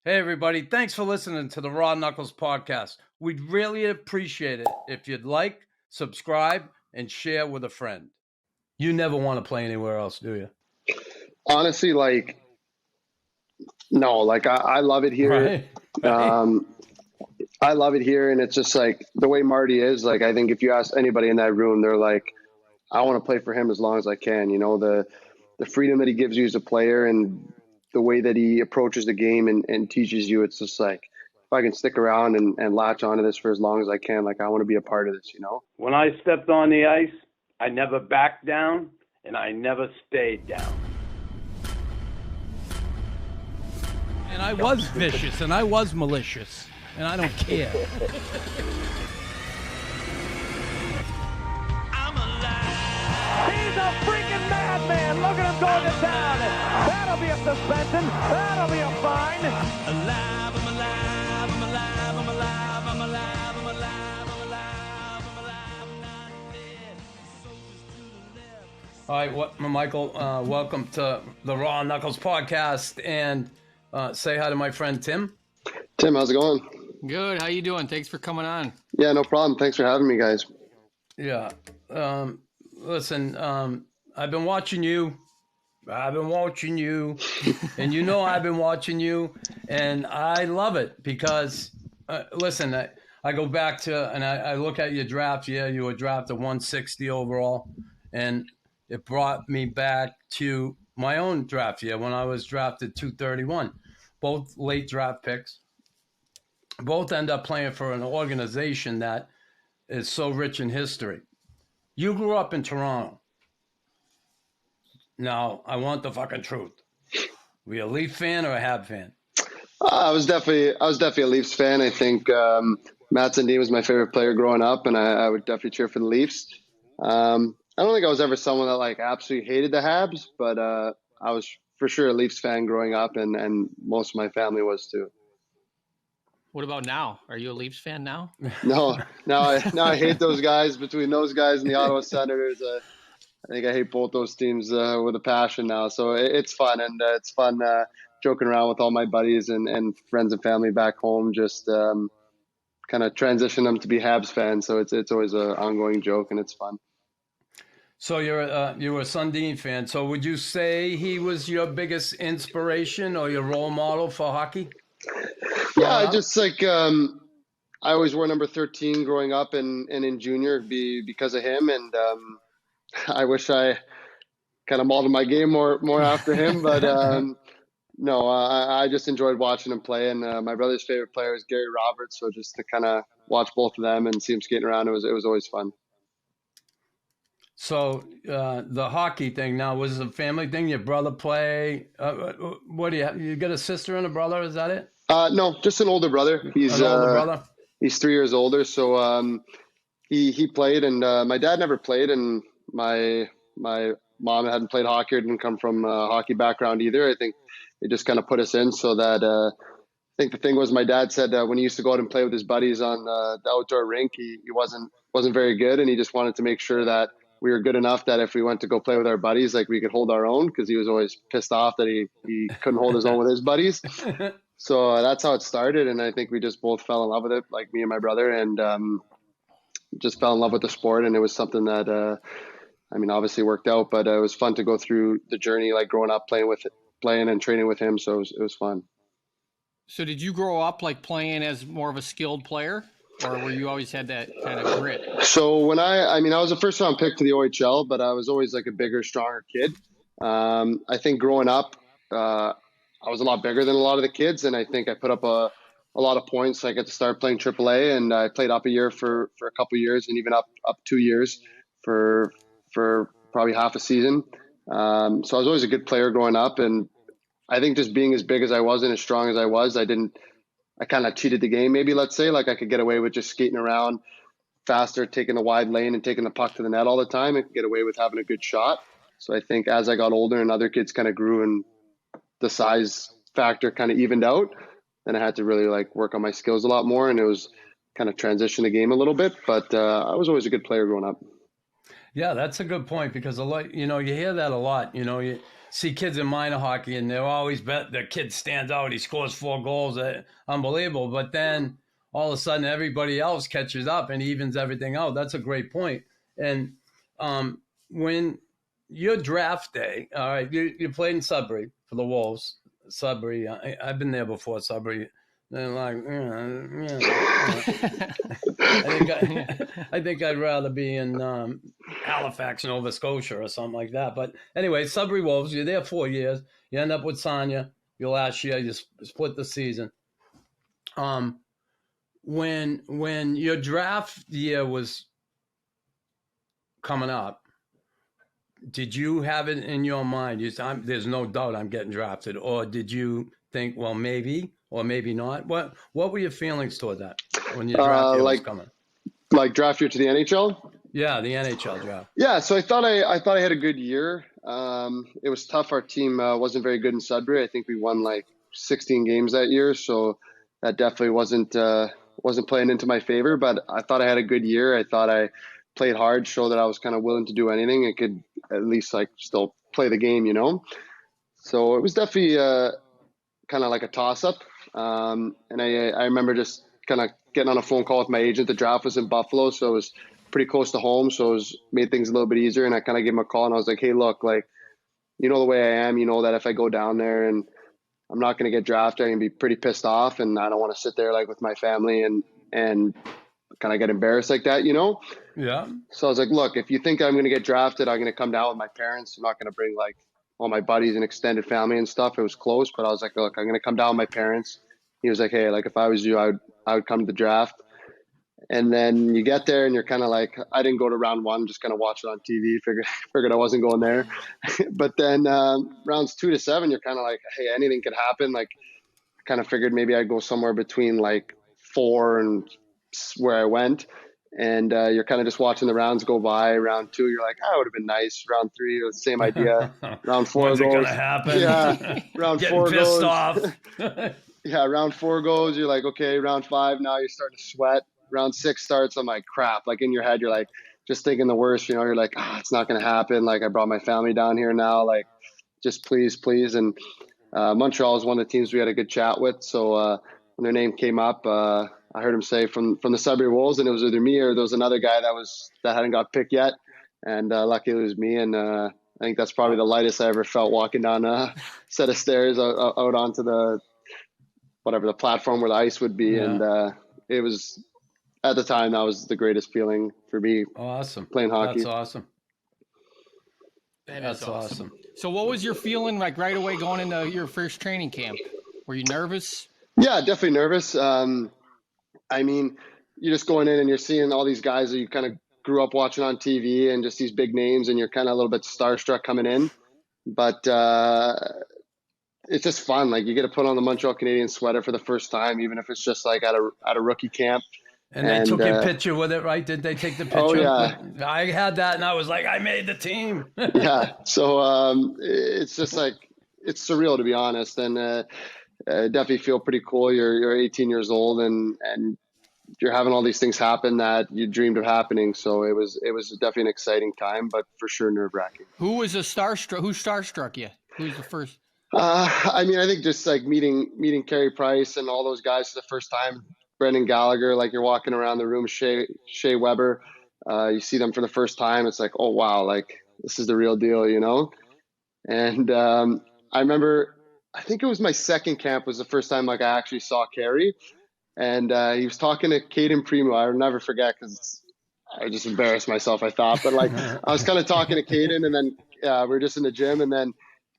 Hey, everybody. Thanks for listening to the Raw Knuckles podcast. We'd really appreciate it if you'd like, subscribe, and share with a friend. You never want to play anywhere else, do you? Honestly, no, I love it here. Right. I love it here, and it's just like the way Marty is. Like, I think if you ask anybody in that room, they're like, I want to play for him as long as I can. You know, the freedom that he gives you as a player and the way that he approaches the game and teaches you, it's just like, if I can stick around and latch onto this for as long as I can, like, I want to be a part of this, you know? When I stepped on the ice, I never backed down, and I never stayed down. And I was vicious, and I was malicious, and I don't care. He's a freaking madman. Look at him going to town. That'll be a suspension. That'll be a fine. Alive, I'm alive, I'm alive, I'm alive, I'm alive, I'm alive, I'm alive, I'm alive, I'm not dead. Soldiers to the left. All right, Michael, welcome to the Raw Knuckles podcast, and say hi to my friend Tim. Tim, how's it going? Good. How you doing? Thanks for coming on. Yeah, no problem. Thanks for having me, guys. Yeah. Listen, I've been watching you. And you know I've been watching you, and I love it because, listen, I go back to, and I look at your draft. Yeah, you were drafted 160 overall, and it brought me back to my own draft year when I was drafted 231. Both late draft picks. Both end up playing for an organization that is so rich in history. You grew up in Toronto. Now, I want the fucking truth. Were you a Leaf fan or a Hab fan? I was definitely a Leafs fan. I think Matt Sundin was my favorite player growing up, and I would definitely cheer for the Leafs. I don't think I was ever someone that like absolutely hated the Habs, but I was for sure a Leafs fan growing up, and most of my family was too. What about now? Are you a Leafs fan now? No, I hate those guys. Between those guys and the Ottawa Senators, I think I hate both those teams with a passion now. So it's fun, and it's fun joking around with all my buddies and friends and family back home. Just kind of transition them to be Habs fans. So it's always an ongoing joke, and it's fun. So you were a Sundin fan. So would you say he was your biggest inspiration or your role model for hockey? Yeah, I just like I always wore number 13 growing up and in junior because of him, and I wish I kind of modeled my game more after him, but no, I just enjoyed watching him play, and my brother's favorite player is Gary Roberts, so just to kind of watch both of them and see him skating around, it was always fun. So the hockey thing now, was it a family thing? Your brother play? What do you got a sister and a brother? Is that it? No, just an older brother. He's an older brother? He's 3 years older, so he played, and my dad never played, and my mom hadn't played hockey or didn't come from a hockey background either. I think they just kind of put us in so that I think the thing was my dad said when he used to go out and play with his buddies on the outdoor rink, he wasn't very good, and he just wanted to make sure that we were good enough that if we went to go play with our buddies, like we could hold our own, because he was always pissed off that he couldn't hold his own with his buddies. So that's how it started, and I think we just both fell in love with it, like me and my brother, and just fell in love with the sport, and it was something that obviously worked out, but it was fun to go through the journey, like growing up playing and training with him, so it was fun. So did you grow up like playing as more of a skilled player, or were you always had that kind of grit? So when I was a first round pick to the OHL, but I was always like a bigger, stronger kid. I think growing up, I was a lot bigger than a lot of the kids, and I think I put up a lot of points. I got to start playing AAA, and I played up a year for a couple of years, and even up 2 years for probably half a season. So I was always a good player growing up, and I think just being as big as I was and as strong as I was, I kind of cheated the game, maybe, let's say. Like I could get away with just skating around faster, taking the wide lane and taking the puck to the net all the time. I could get away with having a good shot. So I think as I got older and other kids kind of grew and the size factor kind of evened out, then I had to really like work on my skills a lot more, and it was kind of transition the game a little bit. But I was always a good player growing up. Yeah, that's a good point because a lot, you hear that a lot. You see kids in minor hockey and they're always bet their kid stands out. He scores 4 goals, unbelievable. But then all of a sudden everybody else catches up and evens everything out. That's a great point. And when your draft day, all right, you played in Sudbury for the Wolves. Sudbury, I've been there before. Sudbury. They're like, I think I'd rather be in Halifax, Nova Scotia, or something like that. But anyway, Sudbury Wolves. You're there 4 years. You end up with Sonia. Your last year, you split the season. When your draft year was coming up, did you have it in your mind? There's no doubt I'm getting drafted, or did you think, well, maybe? Or maybe not. What were your feelings toward that when your draft year was coming? Like draft year to the NHL? Yeah, the NHL draft. Yeah, so I thought I had a good year. It was tough. Our team wasn't very good in Sudbury. I think we won like 16 games that year, so that definitely wasn't playing into my favor. But I thought I had a good year. I thought I played hard, showed that I was kind of willing to do anything. I could at least like still play the game, So it was definitely kind of like a toss-up. And I remember just kind of getting on a phone call with my agent. The draft was in Buffalo, so it was pretty close to home. So it made things a little bit easier. And I kind of gave him a call and I was like, hey, look, like, the way I am, that if I go down there and I'm not going to get drafted, I'm going to be pretty pissed off. And I don't want to sit there like with my family and kind of get embarrassed like that, Yeah. So I was like, look, if you think I'm going to get drafted, I'm going to come down with my parents. I'm not going to bring like all my buddies and extended family and stuff. It was close, but I was like, look, I'm going to come down with my parents. He was like, hey, like if I was you, I would come to the draft. And then you get there and you're kind of like, I didn't go to round 1, just kind of watch it on TV, figured I wasn't going there. But then rounds 2 to 7, you're kind of like, hey, anything could happen. Like I kind of figured maybe I'd go somewhere between like 4 and where I went. And you're kind of just watching the rounds go by. Round 2, you're like, it would have been nice. Round 3, the same idea. Round 4 When's goes. it gonna happen? Yeah. Round Getting 4 pissed goes. off. Yeah. Round 4 goes. You're like, okay. Round 5. Now you're starting to sweat. Round 6 starts. I'm like, crap. Like in your head, you're like, just thinking the worst. You're like, it's not gonna happen. Like I brought my family down here now. Like, just please. And Montreal is one of the teams we had a good chat with. So when their name came up, I heard him say from the Sudbury Wolves, and it was either me or there was another guy that hadn't got picked yet, and luckily it was me. And I think that's probably the lightest I ever felt walking down a set of stairs out onto the platform where the ice would be. Yeah. And it was at the time that was the greatest feeling for me. Awesome, playing hockey. That's awesome. That's awesome. So what was your feeling like right away going into your first training camp? Were you nervous? Yeah, definitely nervous. I mean, you're just going in and you're seeing all these guys that you kind of grew up watching on TV and just these big names, and you're kind of a little bit starstruck coming in. But it's just fun. Like you get to put on the Montreal Canadiens sweater for the first time, even if it's just like at a rookie camp. And they took a picture with it, right? Did they take the picture? Oh, yeah. I had that, and I was like, I made the team. Yeah. So it's just like, it's surreal, to be honest. And definitely feel pretty cool. You're 18 years old and you're having all these things happen that you dreamed of happening. So it was definitely an exciting time, but for sure nerve-wracking. Who starstruck you? Who's the first? I mean, I think just like meeting Carey Price and all those guys for the first time. Brendan Gallagher, like you're walking around the room, Shea Weber, you see them for the first time. It's like, oh wow, like this is the real deal, And I remember, I think it was my second camp was the first time like I actually saw Carey, and he was talking to Caden Primo. I'll never forget because I just embarrassed myself, I thought. But like I was kind of talking to Caden, and then we were just in the gym, and then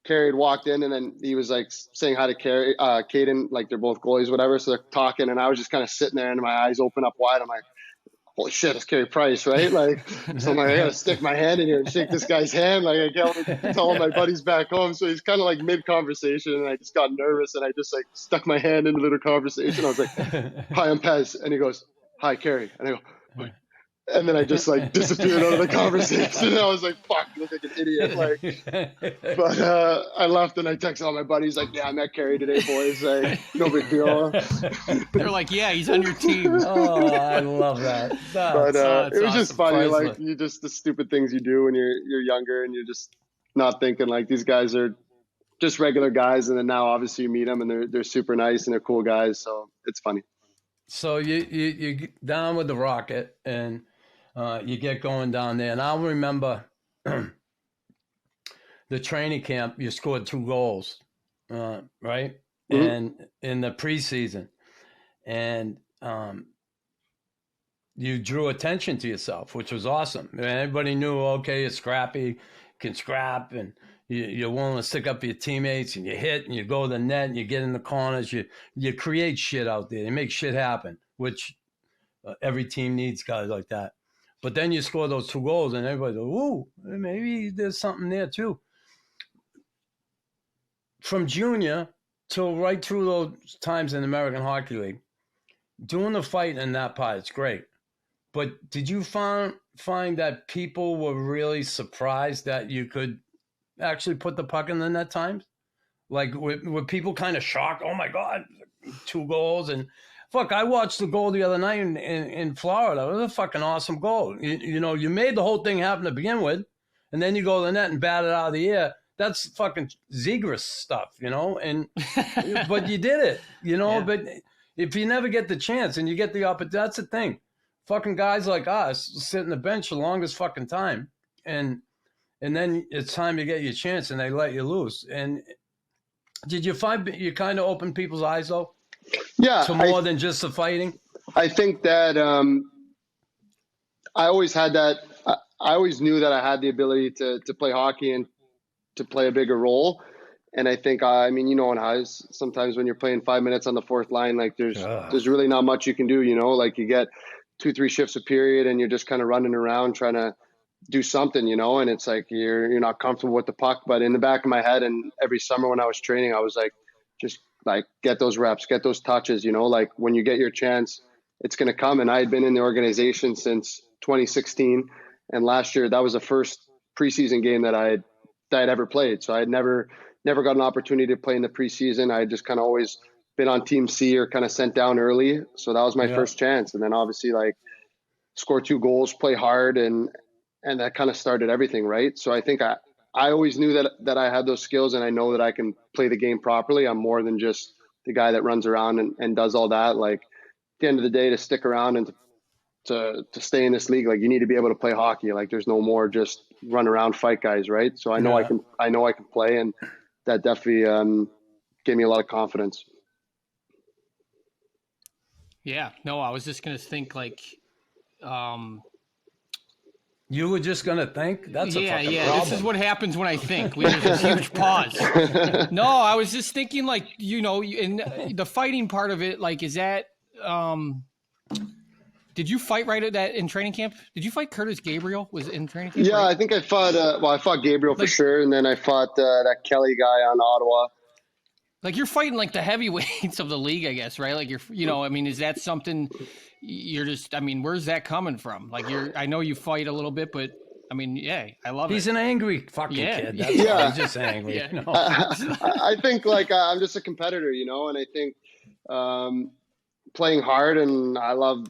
Carey had walked in, and then he was like saying hi to Caden, like they're both goalies, whatever. So they're talking, and I was just kind of sitting there, and my eyes open up wide. I'm like, holy shit, it's Carey Price, right? Like, so I'm like, I gotta stick my hand in here and shake this guy's hand. Like, I can't tell all my buddies back home. So he's kind of like mid-conversation, and I just got nervous, and I just like stuck my hand into the conversation. I was like, hi, I'm Pez. And he goes, hi, Carey. And I go, And then I just like disappeared out of the conversation. And I was like, fuck, you look like an idiot. Like, but I left and I texted all my buddies like, yeah, I met Carey today, boys. Like, no big deal. They're like, yeah, he's on your team. Oh, I love that. But it was just funny. Priceless. Like, you just, the stupid things you do when you're younger and you're just not thinking like these guys are just regular guys. And then now obviously you meet them and they're super nice and they're cool guys. So it's funny. So you get down with the Rocket and you get going down there. And I'll remember the training camp, you scored 2 goals, right? Mm-hmm. And in the preseason. And you drew attention to yourself, which was awesome. And everybody knew, okay, you're scrappy, can scrap, and you're willing to stick up for your teammates, and you hit, and you go to the net, and you get in the corners. You create shit out there. You make shit happen, which every team needs guys like that. But then you score those 2 goals, and everybody goes, ooh, maybe there's something there too. From junior till right through those times in the American Hockey League, doing the fight in that part, it's great. But did you find that people were really surprised that you could actually put the puck in the net times? Like, were people kind of shocked? Oh, my God, 2 goals. And, fuck, I watched the goal the other night in Florida. It was a fucking awesome goal. You know, you made the whole thing happen to begin with, and then you go to the net and bat it out of the air. That's fucking Zegras stuff, you know? And but you did it, you know? Yeah. But if you never get the chance and you get the opportunity, that's the thing. Fucking guys like us sit on the bench the longest fucking time. And then it's time to get your chance and they let you loose. And did you find you kind of opened people's eyes, though? Yeah. To more than just the fighting? I think that I always had that. I always knew that I had the ability to play hockey and to play a bigger role. And I think, I mean, you know, in highs, sometimes when you're playing 5 minutes on the 4th line, like there's really not much you can do, you know, like you get 2-3 shifts a period and you're just kind of running around trying to do something, you know, and it's like you're not comfortable with the puck. But in the back of my head, and every summer when I was training, I was like, just like get those reps, get those touches, you know, like when you get your chance, it's going to come. And I had been in the organization since 2016. And last year, that was the first preseason game that I had ever played. So I had never got an opportunity to play in the preseason. I had just kind of always been on Team C or kind of sent down early. So that was my first chance. And then obviously like score 2 goals, play hard. And that kind of started everything. Right. So I think I always knew that I had those skills and I know that I can play the game properly. I'm more than just the guy that runs around and does all that. Like at the end of the day, to stick around and to stay in this league, like you need to be able to play hockey. Like there's no more just run around, fight guys. Right. So I know I can play, and that definitely gave me a lot of confidence. Yeah, no, I was just going to think like, you were just going to think? That's a fucking problem. This is what happens when I think. There's this huge pause. No, I was just thinking like, you know, in the fighting part of it, like, is that, did you fight right at that in training camp? Did you fight Curtis Gabriel? Was it in training camp? Yeah, right? I think I fought. I fought Gabriel for sure, and then I fought that Kelly guy on Ottawa. Like you're fighting like the heavyweights of the league, I guess, right? Like you know, I mean, is that something you're just? I mean, where's that coming from? Like I know you fight a little bit, but I mean, yeah, I love it. He's an angry fucking kid. That's yeah, he's just angry. Yeah. You know? I think like I'm just a competitor, you know, and I think playing hard, and I love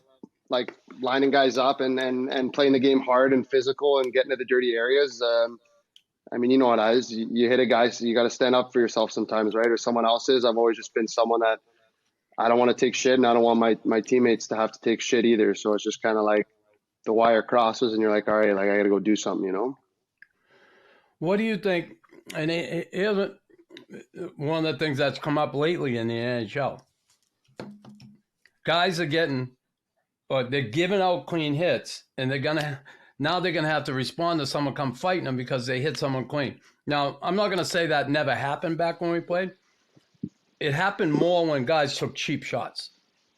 like lining guys up and playing the game hard and physical and getting to the dirty areas. I mean, you know what it is. You hit a guy, so you got to stand up for yourself sometimes, right? Or someone else's. I've always just been someone that I don't want to take shit, and I don't want my teammates to have to take shit either. So it's just kind of like the wire crosses, and you're like, all right, like I got to go do something, you know? What do you think? And it isn't one of the things that's come up lately in the NHL. Guys are getting, or they're giving out clean hits, and they're going to have to respond to someone come fighting them because they hit someone clean. Now, I'm not going to say that never happened back when we played. It happened more when guys took cheap shots.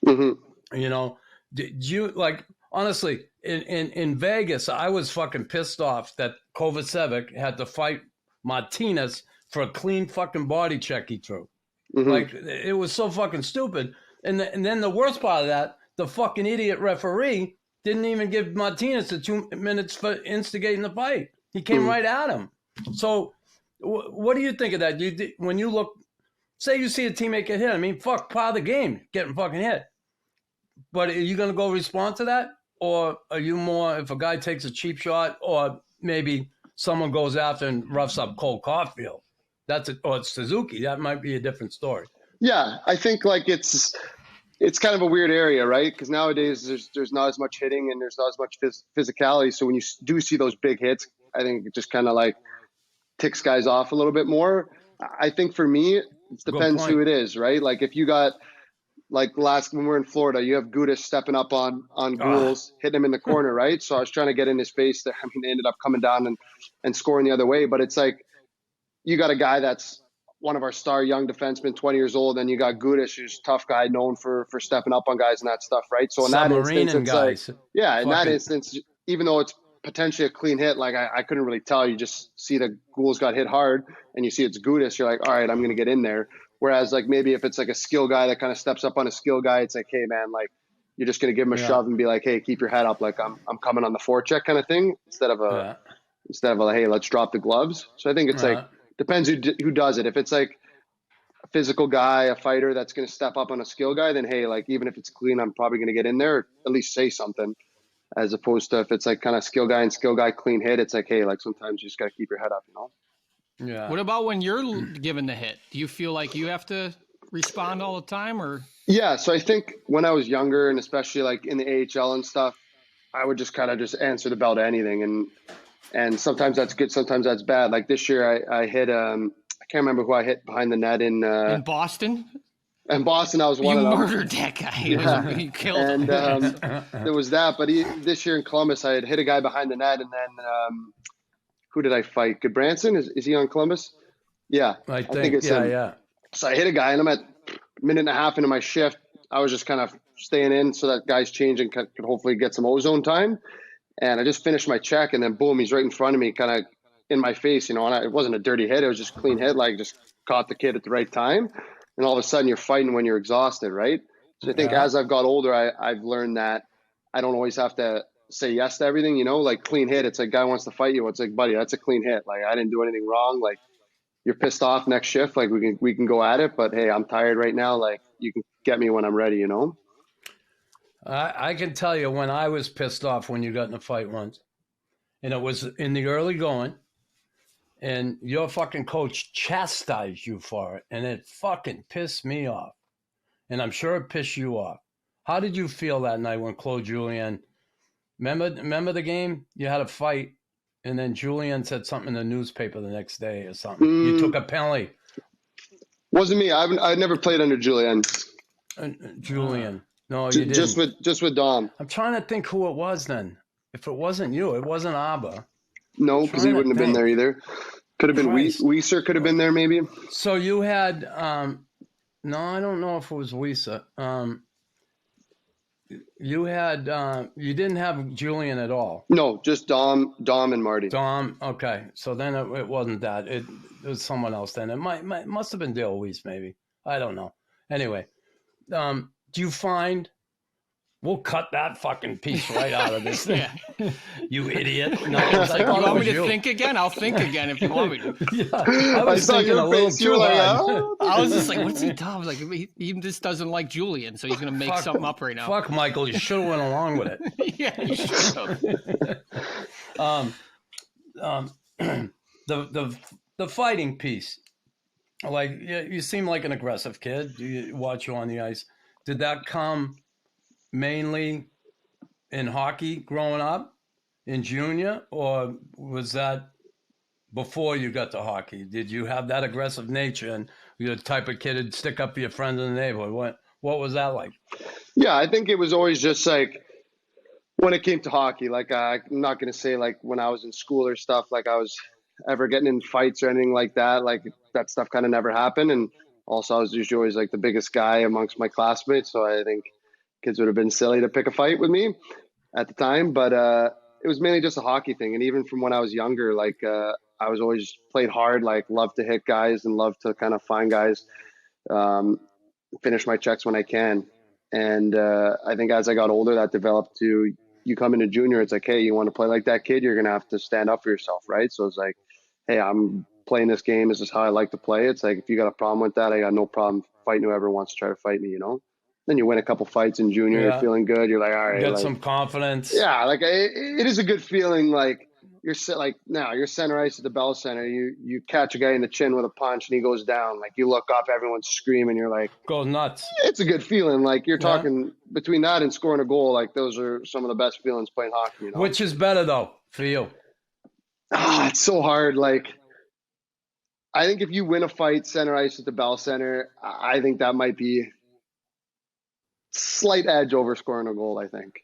Mm-hmm. You know, did you, like, honestly, in Vegas, I was fucking pissed off that Kovacevic had to fight Martinez for a clean fucking body check he threw. Mm-hmm. Like, it was so fucking stupid. And then the worst part of that, the fucking idiot referee didn't even give Martinez the 2 minutes for instigating the fight. He came right at him. So what do you think of that? When you look, say you see a teammate get hit, I mean, fuck, part of the game, getting fucking hit. But are you going to go respond to that? Or are you more, if a guy takes a cheap shot, or maybe someone goes after and roughs up Cole Caulfield, or it's Suzuki, that might be a different story. Yeah, I think like it's kind of a weird area, right? Because nowadays there's not as much hitting and there's not as much physicality. So when you do see those big hits, I think it just kind of like ticks guys off a little bit more. I think for me, it depends who it is, right? Like if you got like when we're in Florida, you have Gudas stepping up on Goules, hitting him in the corner, right? So I was trying to get in his face there. I mean, they ended up coming down and scoring the other way. But it's like you got a guy that's one of our star young defensemen, 20 years old, and you got Gudas, who's a tough guy, known for stepping up on guys and that stuff, right? So in that instance, it's guys. Like, yeah, in that instance, even though it's potentially a clean hit, like I couldn't really tell. You just see the Goules got hit hard, and you see it's Gudas. You're like, all right, I'm going to get in there. Whereas like maybe if it's like a skill guy that kind of steps up on a skill guy, it's like, hey man, like you're just going to give him a shove and be like, hey, keep your head up, like I'm coming on the forecheck kind of thing, instead of a hey, let's drop the gloves. So I think it's like depends who does it. If it's like a physical guy, a fighter that's going to step up on a skill guy, then hey, like even if it's clean, I'm probably going to get in there, or at least say something. As opposed to if it's like kind of skill guy clean hit, it's like, hey, like sometimes you just got to keep your head up, you know? Yeah. What about when you're given the hit? Do you feel like you have to respond all the time, or? Yeah. So I think when I was younger, and especially like in the AHL and stuff, I would just kind of just answer the bell to anything. And sometimes that's good. Sometimes that's bad. Like this year I hit, I can't remember who I hit behind the net in Boston. In Boston, I was one of them. You murdered that guy. You killed him. And there was that. But this year in Columbus, I had hit a guy behind the net, and then who did I fight? Goodbranson? Is he on Columbus? Yeah, I think it's him. Yeah. So I hit a guy, and I'm at a minute and a half into my shift. I was just kind of staying in so that guy's changing could hopefully get some ozone time. And I just finished my check, and then boom, he's right in front of me, kind of in my face, you know. And it wasn't a dirty hit; it was just a clean hit, like just caught the kid at the right time. And all of a sudden you're fighting when you're exhausted, right? So I think as I've got older, I've learned that I don't always have to say yes to everything, you know, like clean hit. It's like guy wants to fight you. It's like, buddy, that's a clean hit. Like I didn't do anything wrong. Like you're pissed off next shift. Like we can go at it, but hey, I'm tired right now. Like you can get me when I'm ready, you know? I can tell you when I was pissed off when you got in a fight once, and it was in the early going. And your fucking coach chastised you for it, and it fucking pissed me off. And I'm sure it pissed you off. How did you feel that night when Claude Julien, remember the game? You had a fight, and then Julien said something in the newspaper the next day or something. You took a penalty. Wasn't me. I never played under Julien. Julien. No, you didn't. Just with Dom. I'm trying to think who it was then. If it wasn't you, it wasn't Arber. No, because he wouldn't have been there either. Could have been Weiser. Could have been there maybe. So you had no, I don't know if it was Weiser. You had you didn't have Julien at all. No, just Dom and Marty. Dom. Okay, so then it wasn't that. It was someone else. Then it must have been Dale Weiss maybe. I don't know. Anyway, do you find? We'll cut that fucking piece right out of this thing. You idiot. No, it's like, you want me to think again? I'll think again if you want me to. Yeah, I was thinking a little too hard. I was just like, what's he doing? Like, he just doesn't like Julien, so he's going to make something up right now. Fuck, Michael. You should have went along with it. Yeah, you should have. The fighting piece. Like, you seem like an aggressive kid. You watch you on the ice. Did that come mainly in hockey growing up, in junior, or was that before you got to hockey? Did you have that aggressive nature and you're the type of kid who'd stick up for your friends in the neighborhood? What was that like? Yeah, I think it was always just like when it came to hockey, like I'm not going to say like when I was in school or stuff, like I was ever getting in fights or anything like that. Like that stuff kind of never happened. And also I was usually always like the biggest guy amongst my classmates. So I think kids would have been silly to pick a fight with me at the time, but it was mainly just a hockey thing. And even from when I was younger, like I was always played hard, like loved to hit guys and loved to kind of find guys, finish my checks when I can. And I think as I got older, that developed to you come into junior, it's like, hey, you want to play like that kid, you're going to have to stand up for yourself, right? So it's like, hey, I'm playing this game. This is how I like to play. It's like, if you got a problem with that, I got no problem fighting whoever wants to try to fight me, you know? Then you win a couple fights in junior, Yeah. you're feeling good. You're like, all right. Get like, some confidence. yeah, like it is a good feeling. Like you're now you're center ice at the Bell Center. You catch a guy in the chin with a punch and he goes down. Like you look up, everyone's screaming. You're like, Go nuts. it's a good feeling. Like you're Yeah. talking between that and scoring a goal. Like those are some of the best feelings playing hockey. You know? Which is better though for you? It's so hard. Like I think if you win a fight center ice at the Bell Center, I think that might be slight edge over scoring a goal. I think.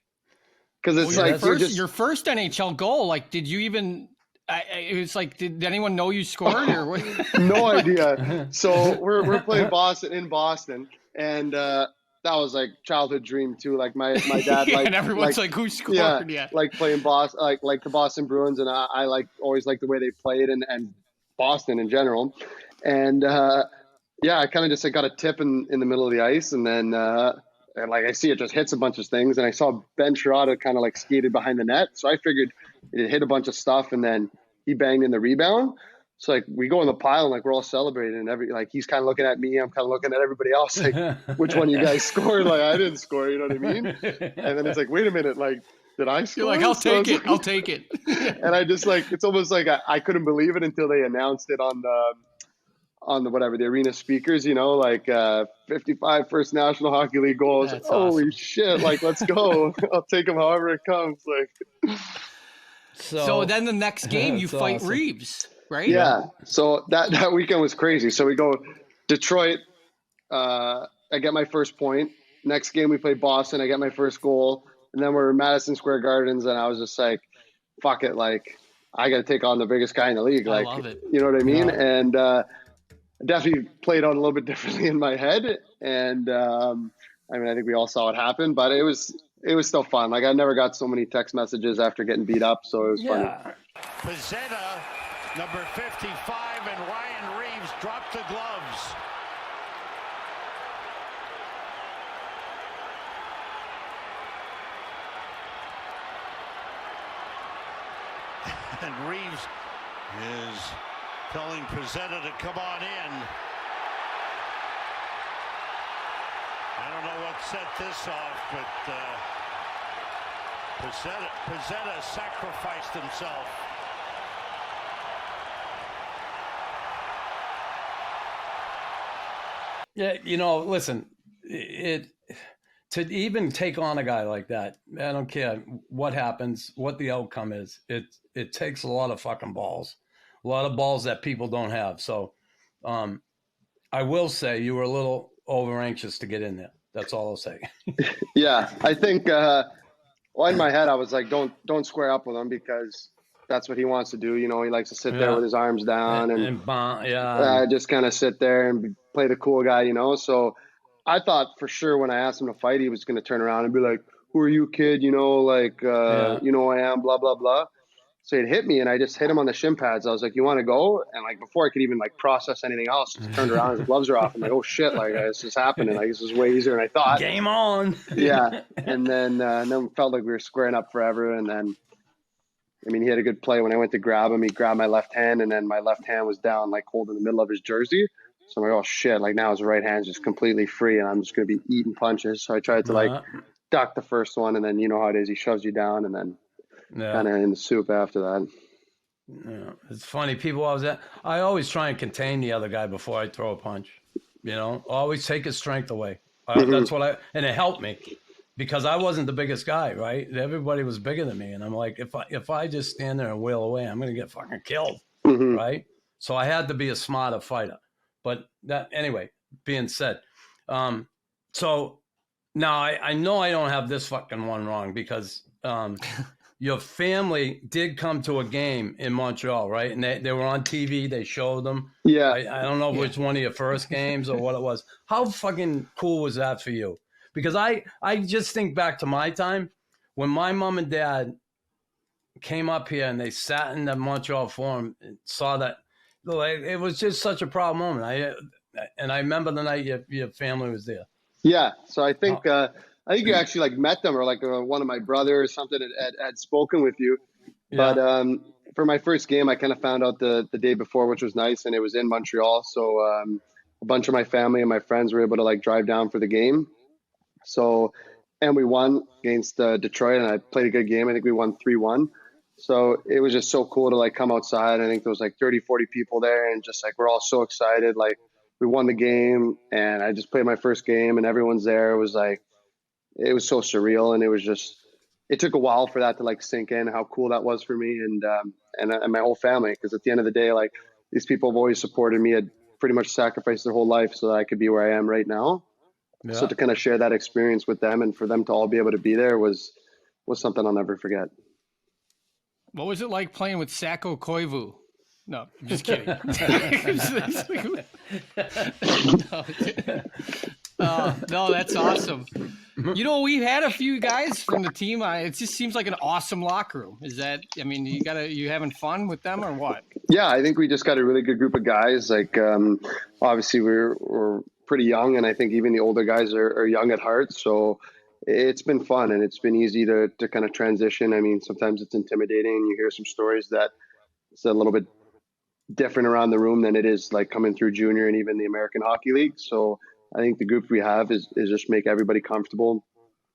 Because it's Well, like your first NHL goal. Like, did you even? It was like, did anyone know you scored or what? No idea. So we're playing Boston in Boston, and that was like childhood dream too. Like my dad, Yeah, like, and everyone's like, who scored? Yeah. like playing Boston, like the Boston Bruins, and I like always liked the way they played and Boston in general, and yeah, I kind of just like got a tip in the middle of the ice, and then. And like I see it just hits a bunch of things, and I saw Ben Sherrata kind of like skated behind the net, so I figured it hit a bunch of stuff, and then he banged in the rebound. So like we go in the pile and like we're all celebrating, and like he's kind of looking at me, I'm kind of looking at everybody else, like which one you guys scored? Like I didn't score, you know what I mean? And then it's like, wait a minute, like did I score? You're like, I'll take it, like, I'll take it. And I just like it's almost like I couldn't believe it until they announced it on the whatever the arena speakers, you know, like 55 first National Hockey League goals. That's Holy awesome. shit! Like, let's go. I'll take them however it comes. Like, So then the next game you That's fight awesome. Reeves, right? yeah. So that weekend was crazy. So we go Detroit. I get my first point. Next game we play Boston. I get my first goal, and then we're in Madison Square Gardens, and I was just like, fuck it, like I got to take on the biggest guy in the league. Like, I love it. you know what I mean? Yeah. And definitely played out a little bit differently in my head. And I mean, I think we all saw it happen, but it was still fun. Like I never got so many text messages after getting beat up, so it was funny. Yeah. Pezzetta, number 55, and Ryan Reeves dropped the gloves. And Reeves is telling Pezzetta to come on in. I don't know what set this off, but Pezzetta sacrificed himself. Yeah, you know, listen, it to even take on a guy like that, I don't care what happens, what the outcome is. It takes a lot of fucking balls, a lot of balls that people don't have. So, I will say you were a little over anxious to get in there. That's all I'll say. Yeah, I think. Well, in my head, I was like, don't square up with him because that's what he wants to do. You know, he likes to sit there Yeah. with his arms down and just kind of sit there and play the cool guy, you know. So I thought for sure when I asked him to fight, he was going to turn around and be like, "Who are you, kid? You know, like you know who I am, blah blah blah." So it hit me, and I just hit him on the shin pads. I was like, "You want to go?" And like before I could even like process anything else, just turned around, his gloves are off. I'm like, "Oh shit! Like this is happening. Like this is way easier than I thought." Game on. Yeah, and then felt like we were squaring up forever. And then, I mean, he had a good play when I went to grab him. He grabbed my left hand, and then my left hand was down, like holding the middle of his jersey. So I'm like, "Oh shit!" Like now his right hand's just completely free, and I'm just gonna be eating punches. So I tried to like duck the first one, and then you know how it is. He shoves you down, and then kind of in the soup after that. Yeah, it's funny. People I always try and contain the other guy before I throw a punch. You know, always take his strength away. That's what and it helped me because I wasn't the biggest guy, right? Everybody was bigger than me, and I'm like, if I just stand there and wail away, I'm gonna get fucking killed, right? So I had to be a smarter fighter. But that anyway. Being said, so now I know I don't have this fucking one wrong because your family did come to a game in Montreal, right? And they were on TV. They showed them. Yeah. I don't know which one of your first games or what it was. How fucking cool was that for you? Because I just think back to my time when my mom and dad came up here and they sat in the Montreal Forum and saw that. Like, it was just such a proud moment. I remember the night your family was there. Yeah. So I think I think you actually like met them, or like one of my brothers or something had spoken with you. Yeah. But for my first game, I kind of found out the day before, which was nice, and it was in Montreal. So a bunch of my family and my friends were able to like drive down for the game. So, and we won against Detroit, and I played a good game. I think we won 3-1. So it was just so cool to like come outside. I think there was like 30, 40 people there, and just like we're all so excited. Like we won the game, and I just played my first game, and everyone's there. It was so surreal, and it took a while for that to like sink in how cool that was for me and my whole family. Because at the end of the day, like these people have always supported me, had pretty much sacrificed their whole life so that I could be where I am right now. Yeah. So to kind of share that experience with them and for them to all be able to be there was something I'll never forget. What was it like playing with Sako Koivu? No, I'm just kidding. No, that's awesome. You know, we've had a few guys from the team. It just seems like an awesome locker room. Is that? I mean, you having fun with them or what? Yeah, I think we just got a really good group of guys. Like, obviously we're pretty young, and I think even the older guys are young at heart. So it's been fun, and it's been easy to kind of transition. I mean, sometimes it's intimidating. You hear some stories that it's a little bit different around the room than it is like coming through junior and even the American Hockey League. So I think the group we have is just make everybody comfortable.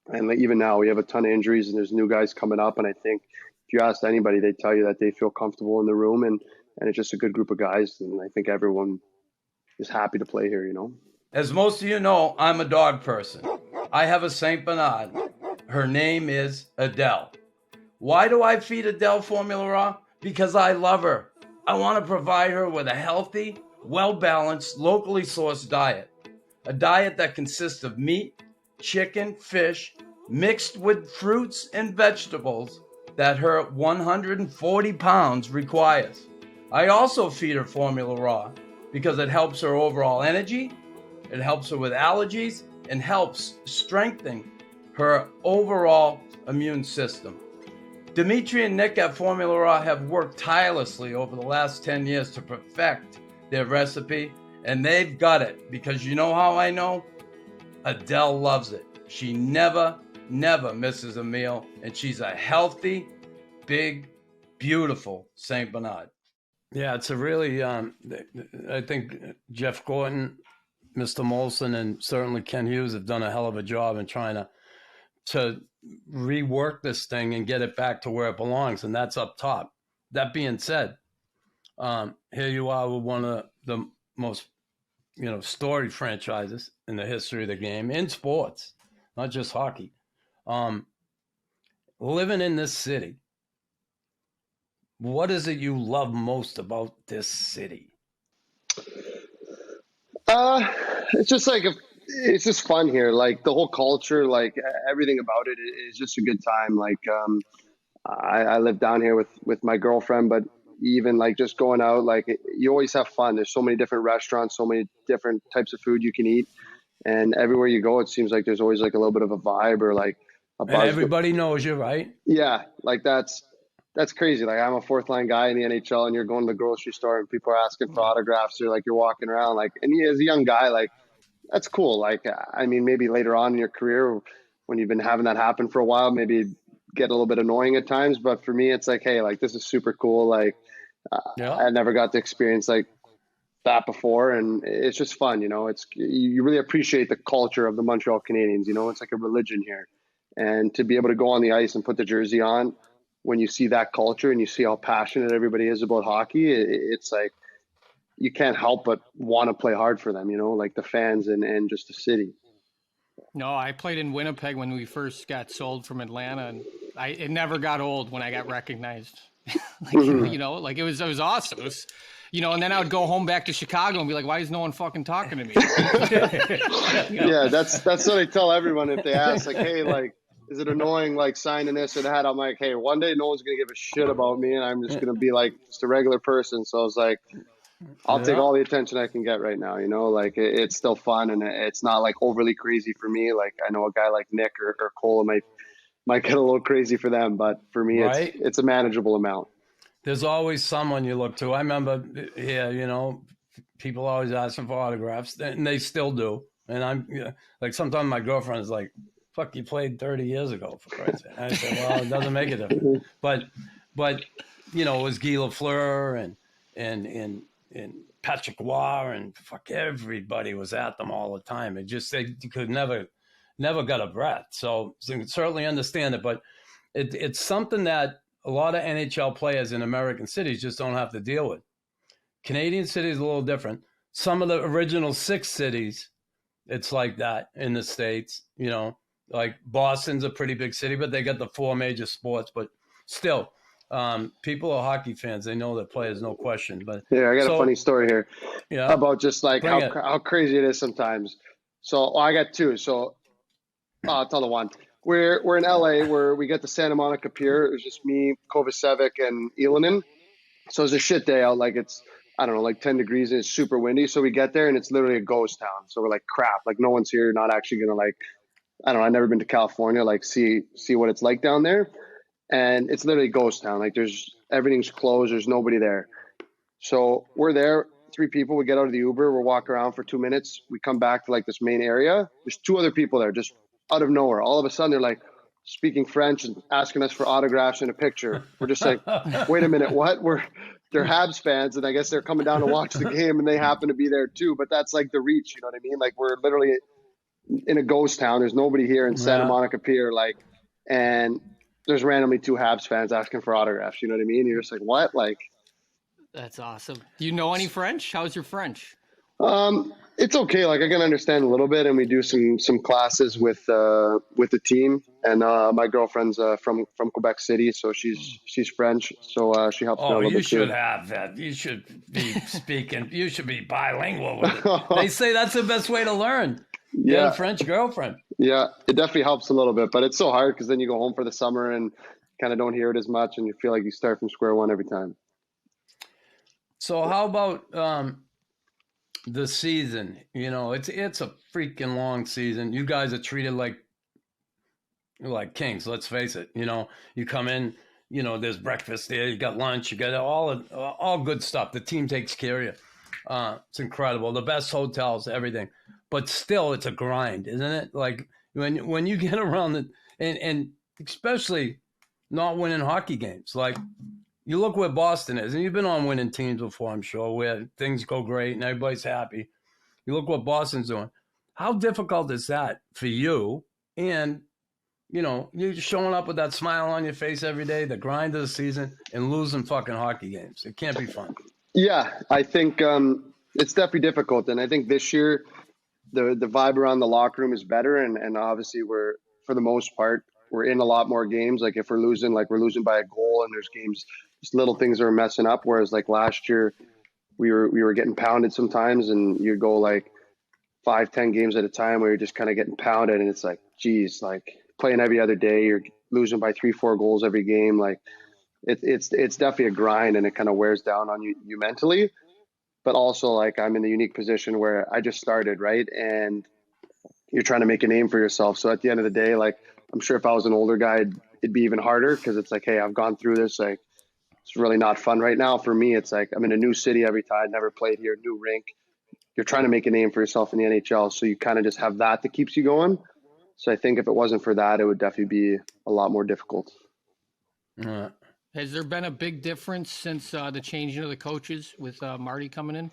And like, even now we have a ton of injuries and there's new guys coming up. And I think if you ask anybody, they tell you that they feel comfortable in the room, and it's just a good group of guys. And I think everyone is happy to play here, you know? As most of you know, I'm a dog person. I have a Saint Bernard. Her name is Adele. Why do I feed Adele formula raw? Because I love her. I want to provide her with a healthy, well-balanced, locally sourced diet. A diet that consists of meat, chicken, fish, mixed with fruits and vegetables that her 140 pounds requires. I also feed her formula raw because it helps her overall energy, it helps her with allergies, and helps strengthen her overall immune system. Dimitri and Nick at Formula Raw have worked tirelessly over the last 10 years to perfect their recipe, and they've got it because you know how I know? Adele loves it. She never misses a meal, and she's a healthy, big, beautiful Saint Bernard. Yeah, it's a really, I think Jeff Gordon, Mr. Molson, and certainly Ken Hughes have done a hell of a job in trying to rework this thing and get it back to where it belongs, and that's up top. That being said, here you are with one of the most, storied franchises in the history of the game, in sports, not just hockey. Living in this city, what is it you love most about this city? It's just like it's just fun here. Like the whole culture, like everything about it is just a good time. Like I live down here with my girlfriend, but even like just going out, like you always have fun. There's so many different restaurants, so many different types of food you can eat, and everywhere you go, it seems like there's always like a little bit of a vibe or like a buzz. And everybody knows you, right? Yeah, like that's crazy. Like I'm a fourth line guy in the NHL, and you're going to the grocery store and people are asking for autographs, or like you're walking around, like, and as a young guy, like that's cool. Like, I mean, maybe later on in your career when you've been having that happen for a while, maybe get a little bit annoying at times. But for me, it's like, hey, like this is super cool. Like I never got to experience like that before, and it's just fun. You really appreciate the culture of the Montreal Canadiens. It's like a religion here, and to be able to go on the ice and put the jersey on when you see that culture and you see how passionate everybody is about hockey, it's like you can't help but want to play hard for them, like the fans and just the city. No, I played in Winnipeg when we first got sold from Atlanta, and it never got old when I got recognized. Like it was awesome. It was, and then I would go home back to Chicago and be like, why is no one fucking talking to me? Yeah, that's what I tell everyone if they ask, like, hey, like, is it annoying, like, signing this or that? I'm like, hey, one day no one's going to give a shit about me, and I'm just going to be, like, just a regular person. So I was like, I'll take all the attention I can get right now, Like, it's still fun, and it's not, like, overly crazy for me. Like, I know a guy like Nick or Cole might get a little crazy for them, but for me, it's a manageable amount. There's always someone you look to. I remember people always asking for autographs, and they still do. And I'm like, sometimes my girlfriend is like, fuck, you played 30 years ago, for Christ's sake. I said, well, it doesn't make a difference. But you know, it was Guy Lafleur and Patrick Roy and fuck, everybody was at them all the time. It just, they could never got a breath. So you can certainly understand it, but it's something that a lot of NHL players in American cities just don't have to deal with. Canadian cities are a little different. Some of the original 6 cities, it's like that in the States, you know, like Boston's a pretty big city, but they got the 4 major sports, but still, people are hockey fans. They know their players, no question. But yeah, I got a funny story here about just like how crazy it is sometimes. So I got 2. So I'll tell the one. We're in LA where we get the Santa Monica Pier. It was just me, Kovacevic, and Elanen. So it's a shit day out. Like it's, I don't know, like 10 degrees and it's super windy. So we get there and it's literally a ghost town. So we're like, crap, like no one's here. Not actually going to like, I don't know. I've never been to California, like see what it's like down there. And it's literally a ghost town. Like everything's closed. There's nobody there. So we're there, 3 people. We get out of the Uber. We're walking around for 2 minutes. We come back to like this main area. There's 2 other people there, just out of nowhere. All of a sudden they're like speaking French and asking us for autographs and a picture. We're just like, wait a minute, what? They're Habs fans, and I guess they're coming down to watch the game, and they happen to be there too. But that's like the reach, you know what I mean? Like we're literally in a ghost town. There's nobody here in Santa Monica Pier, like, and there's randomly 2 Habs fans asking for autographs. You know what I mean? You're just like, what? Like, that's awesome. Do you know any French? How's your French? It's okay. Like I can understand a little bit, and we do some classes with the team. And my girlfriend's from Quebec City, so she's French, so she helps me a little bit too. You should have that. You should be speaking. You should be bilingual with it. They say that's the best way to learn. Get a French girlfriend. Yeah, it definitely helps a little bit, but it's so hard because then you go home for the summer and kind of don't hear it as much, and you feel like you start from square one every time. So how about the season? You know, it's a freaking long season. You guys are treated like kings. Let's face it. You know, you come in. You know, there's breakfast there. You got lunch. You got all good stuff. The team takes care of you. It's incredible. The best hotels, everything. But still, it's a grind, isn't it? Like when you get around and especially not winning hockey games. Like you look where Boston is, and you've been on winning teams before, I'm sure, where things go great and everybody's happy. You look what Boston's doing. How difficult is that for you? And you know, you're showing up with that smile on your face every day, the grind of the season, and losing fucking hockey games. It can't be fun. Yeah, I think it's definitely difficult, and I think this year the vibe around the locker room is better, and obviously we're, for the most part, we're in a lot more games. Like if we're losing by a goal, and there's games, just little things are messing up. Whereas like last year, we were getting pounded sometimes, and you go like 5-10 games at a time where you're just kind of getting pounded, and it's like, geez, like playing every other day, you're losing by 3-4 goals every game. Like it's definitely a grind, and it kind of wears down on you mentally. But also, like, I'm in the unique position where I just started, right? And you're trying to make a name for yourself. So at the end of the day, like, I'm sure if I was an older guy, it'd be even harder because it's like, hey, I've gone through this. Like, it's really not fun right now. For me, it's like I'm in a new city every time, never played here, new rink. You're trying to make a name for yourself in the NHL. So you kind of just have that keeps you going. So I think if it wasn't for that, it would definitely be a lot more difficult. Has there been a big difference since the changing of the coaches with Marty coming in?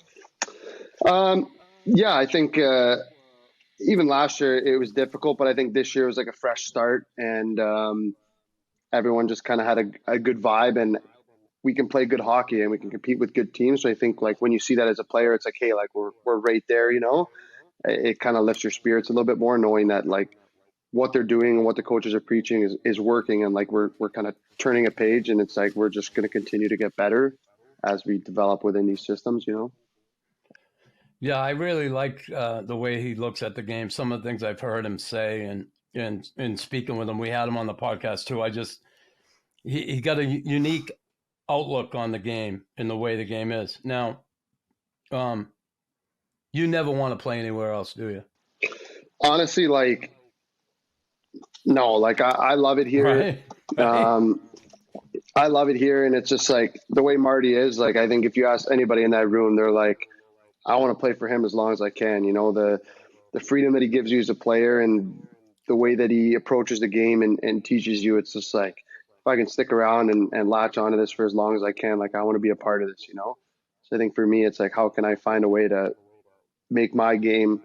Yeah, I think even last year it was difficult, but I think this year was like a fresh start, and everyone just kind of had a good vibe, and we can play good hockey and we can compete with good teams. So I think like when you see that as a player, it's like, hey, like we're right there, you know. It kind of lifts your spirits a little bit more, knowing that like what they're doing and what the coaches are preaching is working, and like we're kind of turning a page, and it's like we're just going to continue to get better as we develop within these systems, you know. Yeah, I really like the way he looks at the game. Some of the things I've heard him say, and speaking with him, we had him on the podcast too. He got a unique outlook on the game and the way the game is. Now, you never want to play anywhere else, do you? Honestly, like, no, like I love it here. Right. I love it here. And it's just like the way Marty is, like, I think if you ask anybody in that room, they're like, I want to play for him as long as I can. You know, the freedom that he gives you as a player, and the way that he approaches the game and teaches you, it's just like, if I can stick around and latch onto this for as long as I can, like I want to be a part of this, you know? So I think for me, it's like, how can I find a way to make my game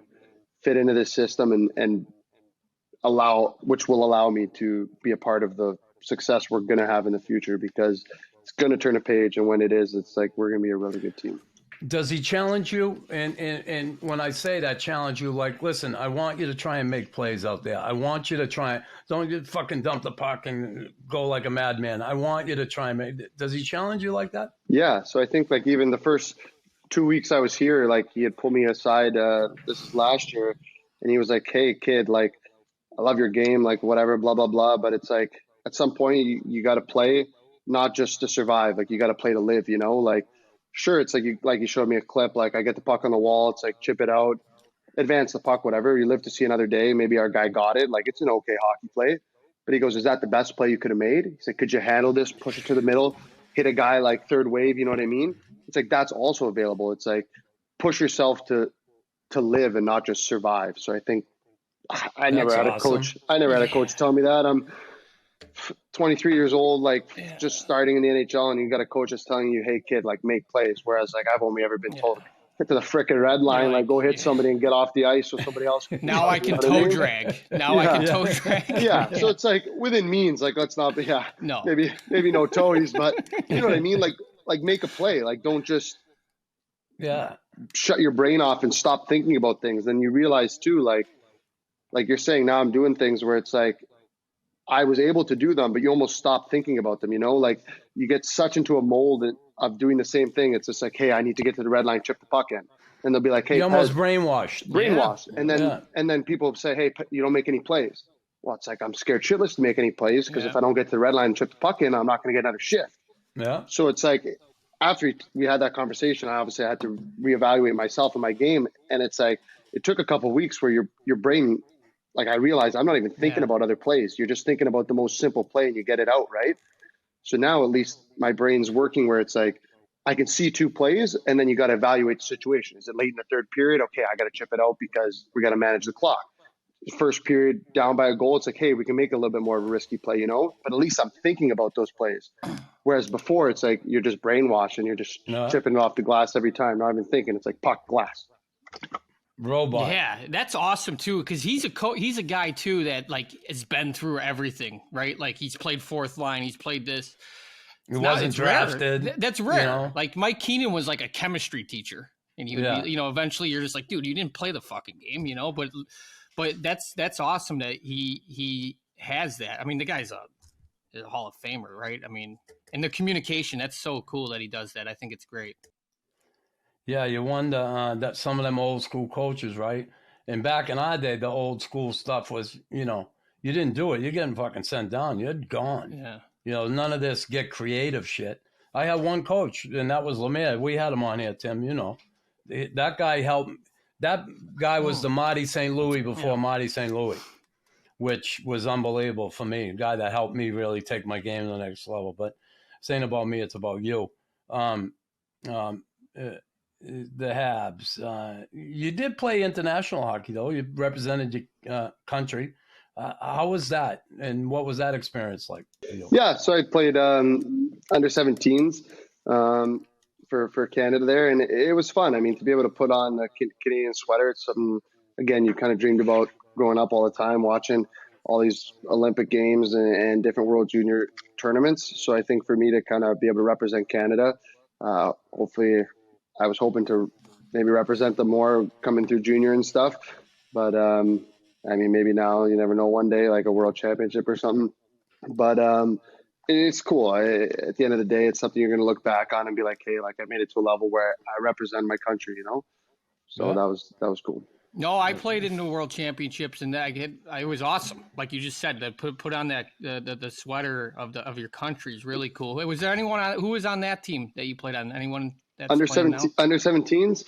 fit into this system and which will allow me to be a part of the success we're going to have in the future, because it's going to turn a page. And when it is, it's like, we're going to be a really good team. Does he challenge you? And when I say that, challenge you, like, listen, I want you to try and make plays out there. I want you to try. Don't just fucking dump the puck and go like a madman. I want you to try and make. Does he challenge you like that? Yeah. So I think like even the first 2 weeks I was here, like he had pulled me aside, this is last year, and he was like, hey kid, like, I love your game, like whatever, blah, blah, blah. But it's like, at some point you got to play, not just to survive. Like you got to play to live, you know, like, sure. It's like you showed me a clip, like I get the puck on the wall. It's like, chip it out, advance the puck, whatever. You live to see another day. Maybe our guy got it. Like it's an okay hockey play, but he goes, is that the best play you could have made? He's like, could you handle this, push it to the middle, hit a guy like third wave? You know what I mean? It's like, that's also available. It's like, push yourself to live and not just survive. So I think I never had a coach. I never had a coach tell me that. I'm 23 years old, like just starting in the NHL, and you got a coach that's telling you, hey kid, like make plays. Whereas like I've only ever been told, hit to the frickin' red line, like go hit somebody and get off the ice so somebody else can. Now I can toe drag. Now I can toe drag. Yeah. So it's like within means, like let's not be, no, maybe no toadies, but you know what I mean? Like make a play. Like don't just shut your brain off and stop thinking about things. Then you realize too, like you're saying, now I'm doing things where it's like, I was able to do them, but you almost stop thinking about them, you know, like you get such into a mold of doing the same thing. It's just like, hey, I need to get to the red line, chip the puck in. And they'll be like, hey, you almost brainwashed. And then people say, hey, you don't make any plays. Well, it's like, I'm scared shitless to make any plays, because if I don't get to the red line and chip the puck in, I'm not going to get another shift. Yeah. So it's like, after we had that conversation, I obviously had to reevaluate myself and my game. And it's like, it took a couple of weeks where your brain, like I realized I'm not even thinking about other plays. You're just thinking about the most simple play and you get it out, right? So now at least my brain's working where it's like, I can see two plays, and then you got to evaluate the situation. Is it late in the third period? Okay, I got to chip it out because we got to manage the clock. First period down by a goal, it's like, hey, we can make a little bit more of a risky play, you know? But at least I'm thinking about those plays. Whereas before, it's like you're just brainwashed and you're just chipping it off the glass every time, not even thinking. It's like puck, glass. Robot. Yeah, that's awesome too, because he's a guy too that like has been through everything, right? Like he's played fourth line, he's played this. He wasn't drafted. Rare. That's rare. You know? Like Mike Keenan was like a chemistry teacher, and he would be, you know, eventually you're just like, dude, you didn't play the fucking game, you know. But that's awesome that he has that. I mean, the guy's a Hall of Famer, right? I mean, and the communication, that's so cool that he does that. I think it's great. Yeah, you wonder that some of them old school coaches, right? And back in our day, the old school stuff was, you know, you didn't do it, you're getting fucking sent down. You're gone. Yeah. You know, none of this get creative shit. I had one coach, and that was Lemire. We had him on here, Tim, you know. That guy helped. That guy was the Marty St. Louis before Marty St. Louis, which was unbelievable for me. A guy that helped me really take my game to the next level. But this ain't about me, it's about you. The Habs. You did play international hockey, though. You represented your country. How was that, and what was that experience like for you? Yeah, so I played under 17s for Canada there, and it was fun. I mean, to be able to put on the Canadian sweater, it's something, again, you kind of dreamed about growing up all the time, watching all these Olympic games and different World Junior tournaments. So I think for me to kind of be able to represent Canada, hopefully I was hoping to maybe represent them more coming through junior and stuff. But, I mean, maybe now, you never know, one day, like a world championship or something. But it's cool. At the end of the day, it's something you're going to look back on and be like, hey, like I made it to a level where I represent my country, you know? So that was cool. No, I played in the World Championships, and it was awesome. Like you just said, to put on that the sweater of your country is really cool. Was there anyone who was on that team that you played on? Anyone that's under 17s?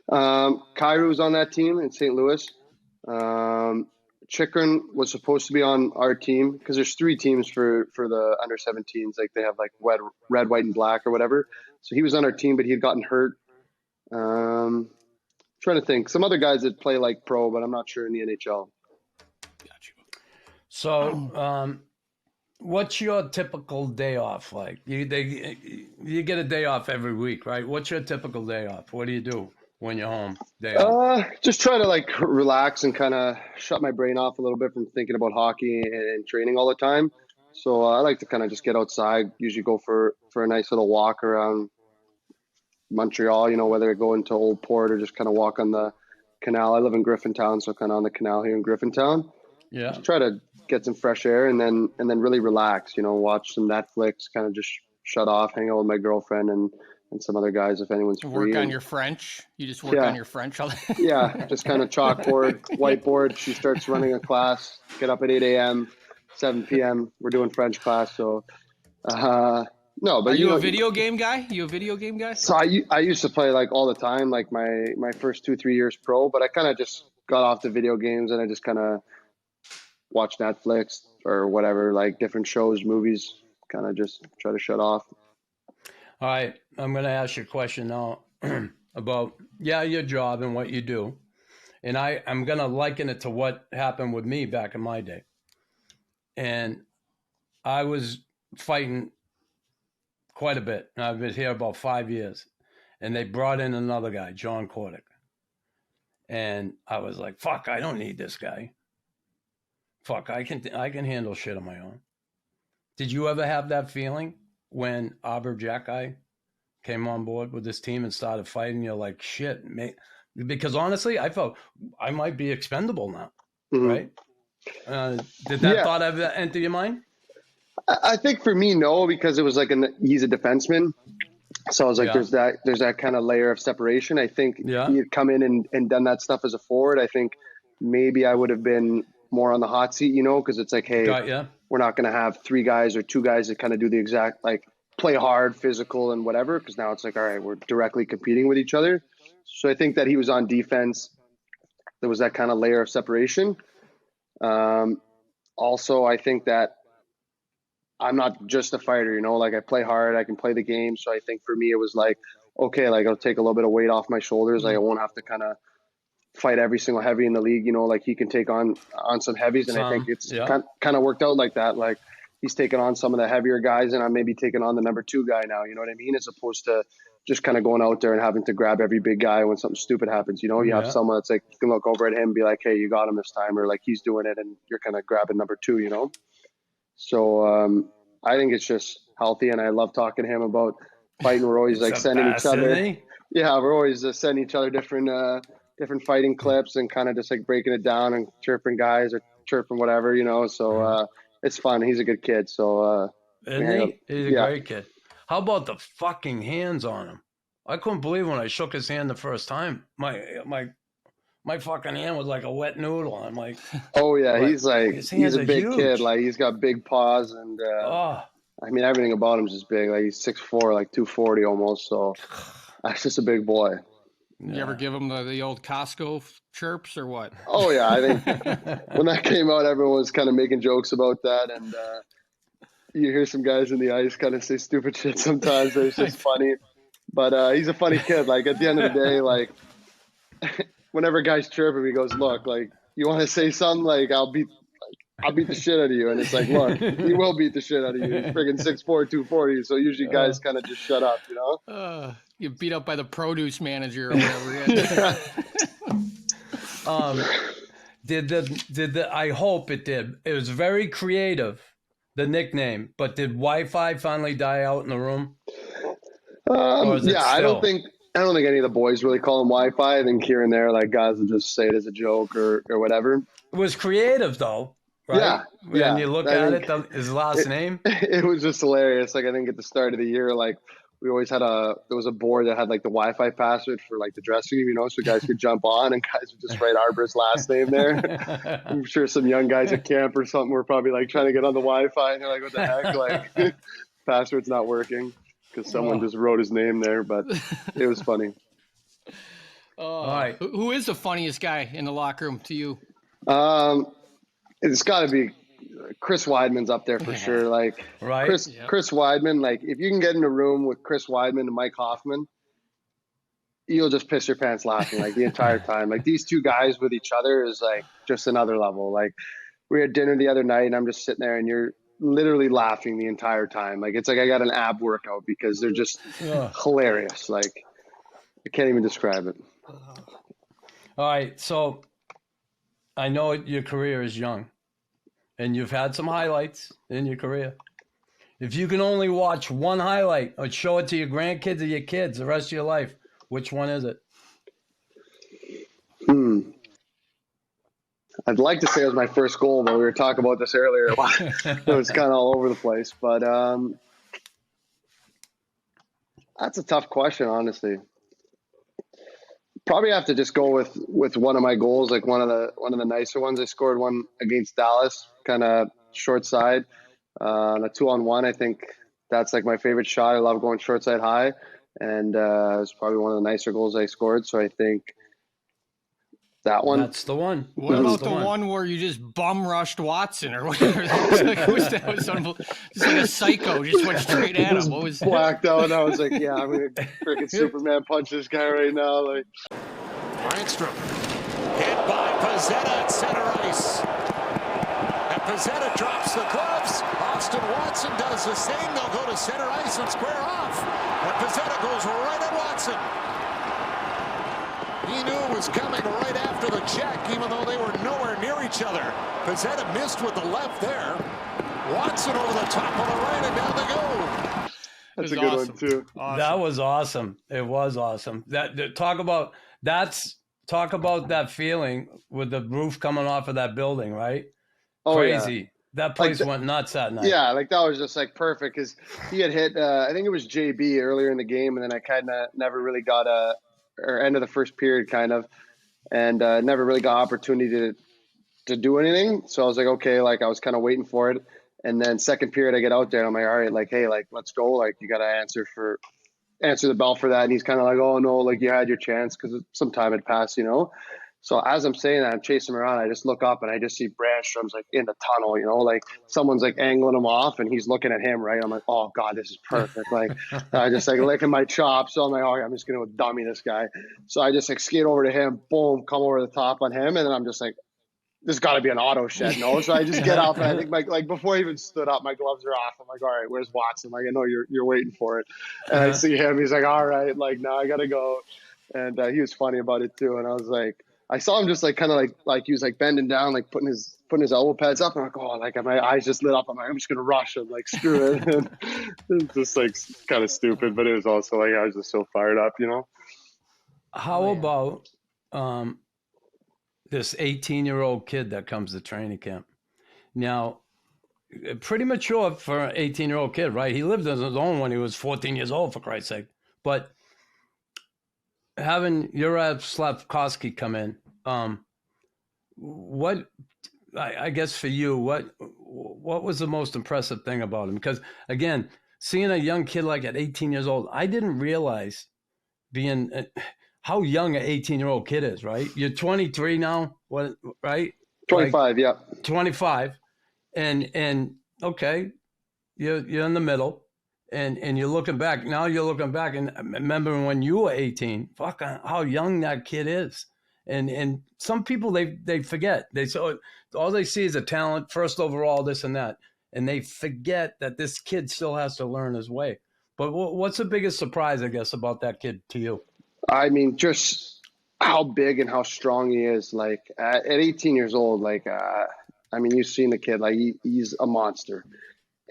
Cairo was on that team in St. Louis. Chikrin was supposed to be on our team because there's 3 teams for the under 17s. Like they have like red, white, and black or whatever. So he was on our team, but he had gotten hurt. Trying to think. Some other guys that play like pro, but I'm not sure in the NHL. Gotcha. So, what's your typical day off like? You get a day off every week, right? What's your typical day off? What do you do when you're home? Day off. Just try to like relax and kind of shut my brain off a little bit from thinking about hockey and training all the time. So I like to kind of just get outside. Usually go for a nice little walk around Montreal. Whether I go into Old Port or just kind of walk on the canal. I live in Griffintown, so kind of on the canal here in Griffintown. Yeah. Just try to get some fresh air and then really relax. Watch some Netflix, kind of just shut off, hang out with my girlfriend and some other guys if anyone's free. Work on your French. You just work on your French. Yeah, just kind of chalkboard, whiteboard. She starts running a class. Get up at 8 a.m., 7 p.m. We're doing French class. So, no, but Are you a video game guy? You a video game guy? So I used to play like all the time, like my first 2-3 years pro. But I kind of just got off the video games and I just kind of watch Netflix or whatever, like different shows, movies. Kind of just try to shut off. All right, I'm going to ask you a question now about, your job and what you do. And I'm going to liken it to what happened with me back in my day. And I was fighting quite a bit. I've been here about 5 years. And they brought in another guy, John Cordick. And I was like, fuck, I don't need this guy. Fuck, I can handle shit on my own. Did you ever have that feeling? When Arber Xhekaj came on board with this team and started fighting, you're like, shit, mate. Because honestly, I felt I might be expendable now, right? Did that thought ever enter your mind? I think for me, no, because it was like he's a defenseman. So I was like, there's that kind of layer of separation. I think he had come in and done that stuff as a forward. I think maybe I would have been more on the hot seat, because it's like, hey, we're not going to have 3 guys or 2 guys that kind of do the exact, like, play hard, physical, and whatever. Because now it's like, all right, we're directly competing with each other. So I think that he was on defense. There was that kind of layer of separation. Also, I think that I'm not just a fighter, like I play hard, I can play the game. So I think for me, it was like, okay, like I'll take a little bit of weight off my shoulders. Like I won't have to kind of fight every single heavy in the league, like he can take on some heavies. And I think it's kind of worked out like that. Like he's taking on some of the heavier guys and I'm maybe taking on the number 2 guy now, you know what I mean? As opposed to just kind of going out there and having to grab every big guy when something stupid happens, you have someone that's like, you can look over at him and be like, hey, you got him this time. Or like he's doing it and you're kind of grabbing number 2, So I think it's just healthy. And I love talking to him about fighting. We're always like sending each other. Yeah. We're always sending each other different fighting clips and kind of just like breaking it down and chirping guys or chirping whatever, so it's fun. He's a good kid. So isn't he? He's a great kid. How about the fucking hands on him? I couldn't believe when I shook his hand the first time. My fucking hand was like a wet noodle. I'm like, oh yeah, he's a big kid. Like he's got big paws and I mean everything about him's just big. Like he's 6'4", like 240 almost. So that's just a big boy. You ever give him the old Costco chirps or what? Oh, yeah. I think when that came out, everyone was kind of making jokes about that. And you hear some guys in the ice kind of say stupid shit sometimes. It's just funny. But he's a funny kid. Like, at the end of the day, like, whenever guys chirp him, he goes, look, like, you want to say something? Like, I'll beat the shit out of you. And it's like, look, he will beat the shit out of you. He's friggin' 6'4", 240. So usually guys kind of just shut up, You beat up by the produce manager or whatever. I hope it did. It was very creative, the nickname. But did Wi-Fi finally die out in the room? I don't think any of the boys really call him Wi-Fi. I think here and there, like guys will just say it as a joke or whatever. It was creative though. Right? Yeah. When you look at it, his last name. It was just hilarious. Like I think at the start of the year, like we always had there was a board that had like the Wi-Fi password for like the dressing room, so guys could jump on and guys would just write Arber's last name there. I'm sure some young guys at camp or something were probably like trying to get on the Wi-Fi and they're like, what the heck? Like password's not working because someone just wrote his name there, but it was funny. All right. Who is the funniest guy in the locker room to you? It's got to be Chris Weidman's up there for sure. Like Chris Weidman, like if you can get in a room with Chris Weidman and Mike Hoffman, you'll just piss your pants laughing like the entire time. Like these two guys with each other is like just another level. Like we had dinner the other night, and I'm just sitting there, and you're literally laughing the entire time. Like, it's like I got an ab workout because they're just hilarious. Like, I can't even describe it. All right, so I know your career is young, and you've had some highlights in your career. If you can only watch one highlight or show it to your grandkids or your kids the rest of your life, which one is it? I'd like to say it was my first goal, but we were talking about this earlier. It was kind of all over the place. But that's a tough question, honestly. Probably have to just go with one of my goals, like one of the nicer ones. I scored one against Dallas, kind of short side, on a 2-on-1. I think that's like my favorite shot. I love going short side high, and it's probably one of the nicer goals I scored. So I think that one. That's the one. What about the one where you just bum rushed Watson or whatever? That was just like a psycho, just went straight at him. What was blacked out? And I was like, yeah, I'm gonna freaking Superman punch this guy right now. Like, Reinstrom hit by Pezzetta at center ice. And Pezzetta drops the gloves. Austin Watson does the same. They'll go to center ice and square off. And Pezzetta goes right at Watson. He knew it was coming right after the check, even though they were nowhere near each other. Pezzetta missed with the left there. Watson over the top of the right, and down they go. That's a good one too. Awesome. That was awesome. It was awesome. Talk about that feeling with the roof coming off of that building, right? Oh, crazy. Yeah. That place went nuts that night. Yeah, like that was just like perfect because he had hit. I think it was JB earlier in the game, and then I kind of never really got or end of the first period kind of, and never really got opportunity to do anything. So I was like, okay, like I was kind of waiting for it. And then second period, I get out there and I'm like, all right, like, hey, like, let's go. Like, you got to answer the bell for that. And he's kind of like, oh no, like you had your chance because some time had passed, you know? So as I'm saying that, I'm chasing him around. I just look up and I just see Brandstrom's like in the tunnel, you know, like someone's like angling him off and he's looking at him, right? I'm like, oh God, this is perfect. Like I just like licking my chops. So I'm like, oh, I'm just going to dummy this guy. So I just like skate over to him, boom, come over the top on him. And then I'm just like, there's got to be an auto shed, no? So I just get up and I think like before I even stood up, my gloves are off. I'm like, all right, where's Watson? Like, I know you're waiting for it. And I see him. He's like, all right, like now I got to go. And he was funny about it too. And I was like, I saw him just like kind of like he was like bending down, like putting his elbow pads up. And I'm like, oh, like my eyes just lit up. I'm like, I'm just gonna rush him, like screw it. And it's just like kind of stupid, but it was also like I was just so fired up, you know. How about this 18-year-old kid that comes to training camp? Now, pretty mature for an 18-year-old kid, right? He lived on his own when he was 14 years old, for Christ's sake. But having Juraj Slafkovsky come in, what I guess for you, what was the most impressive thing about him? Because again, seeing a young kid like at 18 years old, I didn't realize how young an 18-year-old kid is. Right? You're 23 now, what? Right? 25, like, yeah. 25, and okay, you're in the middle. And you're looking back now. You're looking back and remembering when you were 18. Fuck, how young that kid is. And some people they forget. All they see is a talent, first overall, this and that, and they forget that this kid still has to learn his way. But what's the biggest surprise, I guess, about that kid to you? I mean, just how big and how strong he is. Like at 18 years old, like I mean, you've seen the kid. Like he's a monster.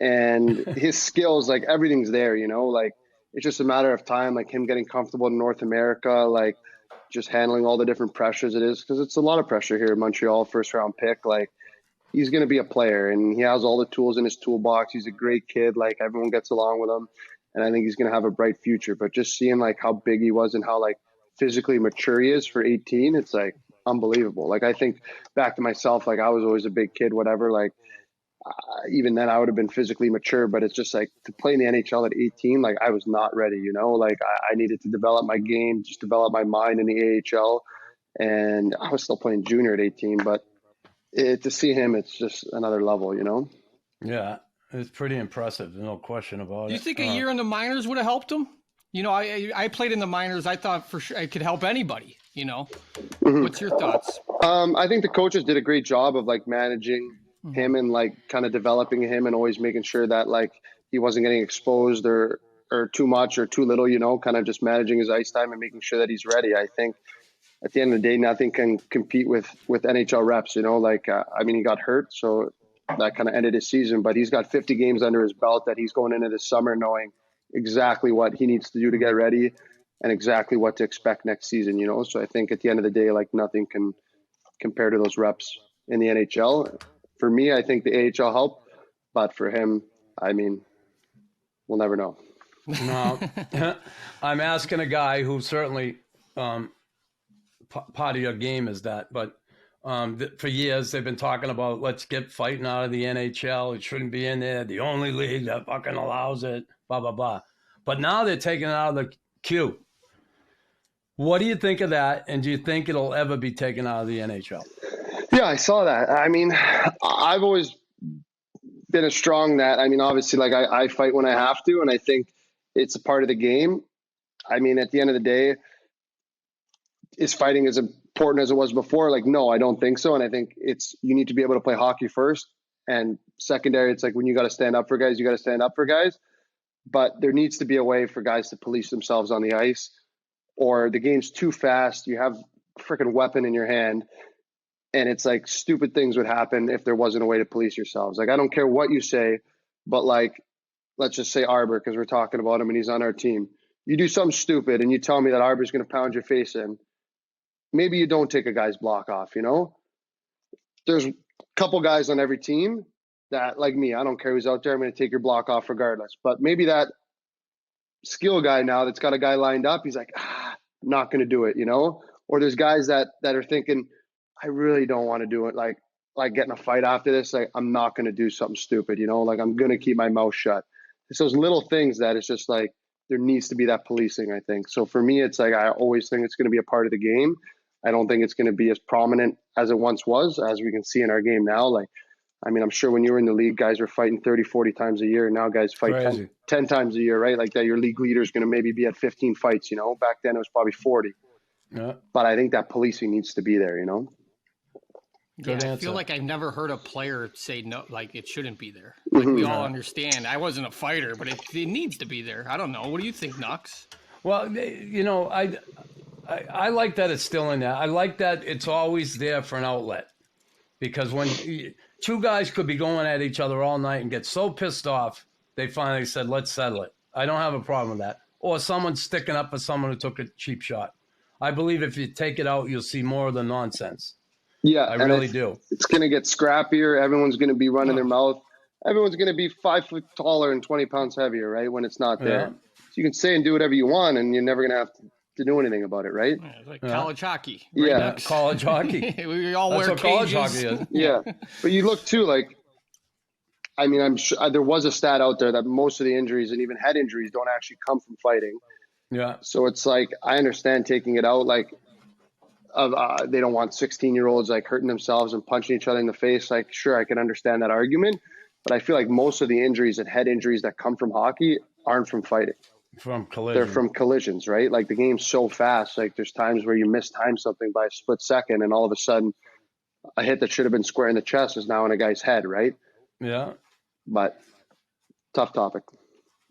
And his skills, like everything's there, you know, like it's just a matter of time, like him getting comfortable in North America, like just handling all the different pressures it is. Cause it's a lot of pressure here in Montreal, first round pick. Like he's going to be a player and he has all the tools in his toolbox. He's a great kid. Like everyone gets along with him. And I think he's going to have a bright future, but just seeing like how big he was and how like physically mature he is for 18, it's like unbelievable. Like I think back to myself, like I was always a big kid, whatever, like, even then I would have been physically mature, but it's just like to play in the NHL at 18, like I was not ready, you know, like I needed to develop my game, just develop my mind in the AHL. And I was still playing junior at 18, but to see him, it's just another level, you know? Yeah, it's pretty impressive. No question about it. Do you think a year in the minors would have helped him? You know, I played in the minors. I thought for sure it could help anybody, you know? Mm-hmm. What's your thoughts? I think the coaches did a great job of like managing him and like kind of developing him and always making sure that like he wasn't getting exposed or too much or too little, kind of just managing his ice time and making sure that he's ready. I think at the end of the day, nothing can compete with NHL reps, I mean, he got hurt, so that kind of ended his season, but he's got 50 games under his belt that he's going into this summer knowing exactly what he needs to do to get ready and exactly what to expect next season, So I think at the end of the day, like nothing can compare to those reps in the NHL. For me, I think the AHL helped, but for him, I mean, we'll never know. No, I'm asking a guy who certainly part of your game is that, but for years they've been talking about let's get fighting out of the NHL. It shouldn't be in there. The only league that fucking allows it, blah, blah, blah. But now they're taking it out of the queue. What do you think of that? And do you think it'll ever be taken out of the NHL? Yeah, I saw that. I mean, I've always been a strong that. I mean, obviously, like I fight when I have to, and I think it's a part of the game. I mean, at the end of the day, is fighting as important as it was before? Like, no, I don't think so. And I think you need to be able to play hockey first. And secondary, it's like when you got to stand up for guys, you got to stand up for guys. But there needs to be a way for guys to police themselves on the ice, or the game's too fast. You have a freaking weapon in your hand. And it's like stupid things would happen if there wasn't a way to police yourselves. Like, I don't care what you say, but like, let's just say Arber, because we're talking about him and he's on our team. You do something stupid and you tell me that Arber's going to pound your face in. Maybe you don't take a guy's block off, There's a couple guys on every team that, like me, I don't care who's out there, I'm going to take your block off regardless. But maybe that skill guy now that's got a guy lined up, he's like, I'm not going to do it, Or there's guys that are thinking, I really don't want to do it. Like getting a fight after this, like I'm not going to do something stupid, like I'm going to keep my mouth shut. It's those little things that it's just like, there needs to be that policing, I think. So for me, it's like, I always think it's going to be a part of the game. I don't think it's going to be as prominent as it once was, as we can see in our game now. Like, I mean, I'm sure when you were in the league, guys were fighting 30, 40 times a year. Now guys fight 10 times a year, right? Like that, your league leader is going to maybe be at 15 fights, Back then it was probably 40. Yeah. But I think that policing needs to be there, Good answer. I feel like I've never heard a player say no, like it shouldn't be there. Like we all understand. I wasn't a fighter, but it needs to be there. I don't know. What do you think, Nux? Well, I like that it's still in there. I like that it's always there for an outlet, because when two guys could be going at each other all night and get so pissed off, they finally said, let's settle it. I don't have a problem with that. Or someone sticking up for someone who took a cheap shot. I believe if you take it out, you'll see more of the nonsense. Yeah, I really do. It's going to get scrappier. Everyone's going to be running their mouth. Everyone's going to be 5 foot taller and 20 pounds heavier, right? When it's not there. Yeah. So you can say and do whatever you want, and you're never going to have to do anything about it, right? Yeah, it's like college hockey. Right? College hockey. We all wear cages. College hockey is. Yeah, but you look too, like, I mean, I'm sure there was a stat out there that most of the injuries and even head injuries don't actually come from fighting. Yeah. So it's like, I understand taking it out, like, they don't want 16-year-olds like hurting themselves and punching each other in the face. Like, sure, I can understand that argument, but I feel like most of the injuries and head injuries that come from hockey aren't from fighting. From collisions. They're from collisions, right? Like the game's so fast. Like there's times where you mistime something by a split second, and all of a sudden, a hit that should have been square in the chest is now in a guy's head, right? Yeah. But tough topic.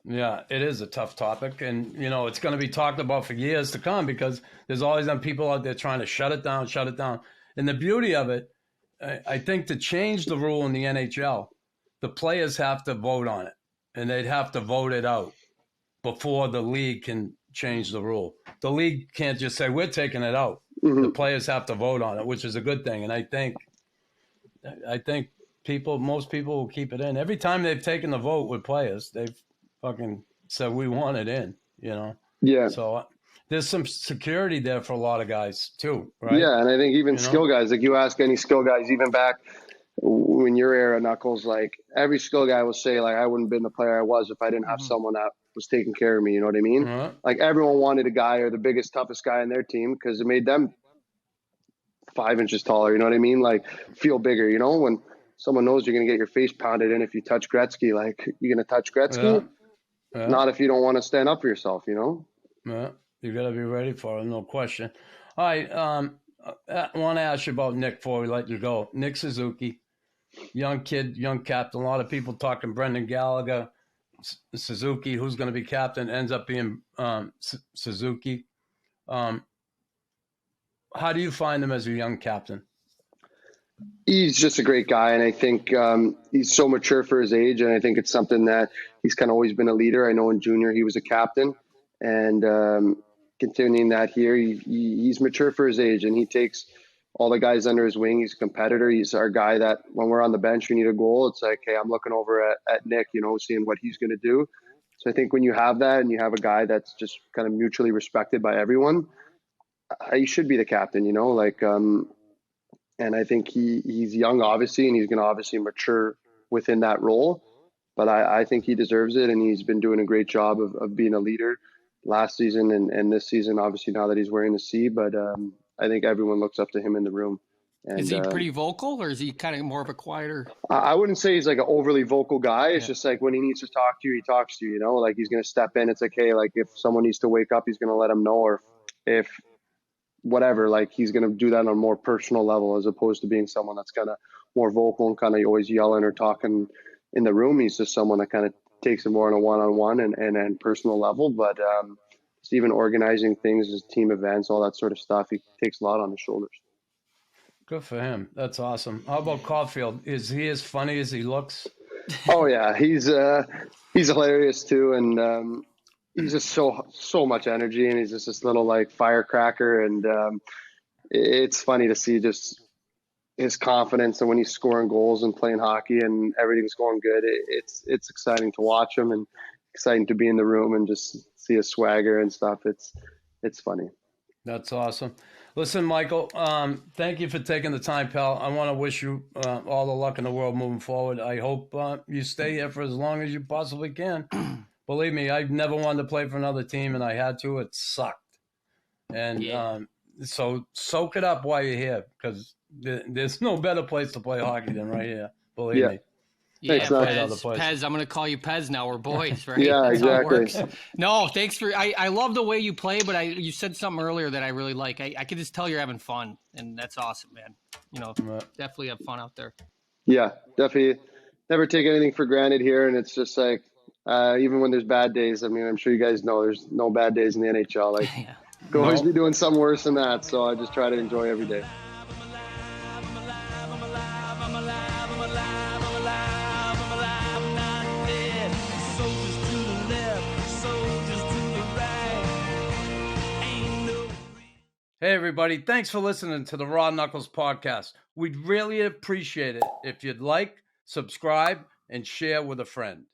Yeah, it is a tough topic, and it's going to be talked about for years to come, because there's always them people out there trying to shut it down. And the beauty of it, I think, to change the rule in the NHL, the players have to vote on it, and they'd have to vote it out before the league can change the rule. The league can't just say, we're taking it out. Mm-hmm. The players have to vote on it, which is a good thing. And I think most people will keep it in. Every time they've taken the vote with players, they've fucking said, we want it in, Yeah. So there's some security there for a lot of guys too, right? Yeah, and I think even skill guys, like you ask any skill guys, even back when your era, Knuckles, like every skill guy will say, like, I wouldn't have been the player I was if I didn't have someone that was taking care of me, you know what I mean? Uh-huh. Like everyone wanted a guy or the biggest, toughest guy in their team because it made them 5 inches taller, you know what I mean? Like feel bigger, when someone knows you're going to get your face pounded in if you touch Gretzky, like you're going to touch Gretzky? Yeah. Yeah. Not if you don't want to stand up for yourself, Yeah, you got to be ready for it, no question. All right, I want to ask you about Nick before we let you go. Nick Suzuki, young kid, young captain. A lot of people talking Brendan Gallagher, Suzuki, who's going to be captain, ends up being Suzuki. How do you find him as a young captain? He's just a great guy, and I think he's so mature for his age, and I think it's something that he's kind of always been a leader. I know in junior he was a captain, and continuing that here, he's mature for his age, and he takes all the guys under his wing. He's a competitor. He's our guy that when we're on the bench, we need a goal. It's like, hey, I'm looking over at Nick, seeing what he's going to do. So I think when you have that and you have a guy that's just kind of mutually respected by everyone, he should be the captain, and I think he's young, obviously, and he's going to obviously mature within that role. But I think he deserves it, and he's been doing a great job of being a leader last season and this season, obviously, now that he's wearing the C. But I think everyone looks up to him in the room. And, is he pretty vocal, or is he kind of more of a quieter? I wouldn't say he's like an overly vocal guy. It's just like when he needs to talk to you, he talks to you, like he's going to step in. It's like, hey, like if someone needs to wake up, he's going to let him know, or if whatever, like he's going to do that on a more personal level as opposed to being someone that's kind of more vocal and kind of always yelling or talking in the room. He's just someone that kind of takes it more on a one-on-one and personal level. But just even organizing things, his team events, all that sort of stuff, he takes a lot on his shoulders. Good for him. That's awesome. How about Caulfield? Is he as funny as he looks? Oh yeah, he's hilarious too, and he's just so much energy, and he's just this little like firecracker, and it's funny to see just his confidence, and when he's scoring goals and playing hockey and everything's going good, it's exciting to watch him and exciting to be in the room and just see his swagger and stuff. It's funny. That's awesome. Listen, Michael, thank you for taking the time, pal. I want to wish you all the luck in the world moving forward. I hope you stay here for as long as you possibly can. Believe me, I've never wanted to play for another team, and I had to. It sucked. And so soak it up while you're here, because there's no better place to play hockey than right here. Believe me. Yeah, Thanks, Pez. I'm going to call you Pez now. We're boys, right? Yeah, That's exactly. how it works. No, thanks for. I love the way you play, but you said something earlier that I really like. I can just tell you're having fun, and that's awesome, man. Definitely have fun out there. Yeah, definitely. Never take anything for granted here, and it's just like even when there's bad days. I mean, I'm sure you guys know there's no bad days in the NHL. Like, could always be doing something worse than that. So I just try to enjoy every day. Hey, everybody. Thanks for listening to the Raw Knuckles podcast. We'd really appreciate it if you'd like, subscribe, and share with a friend.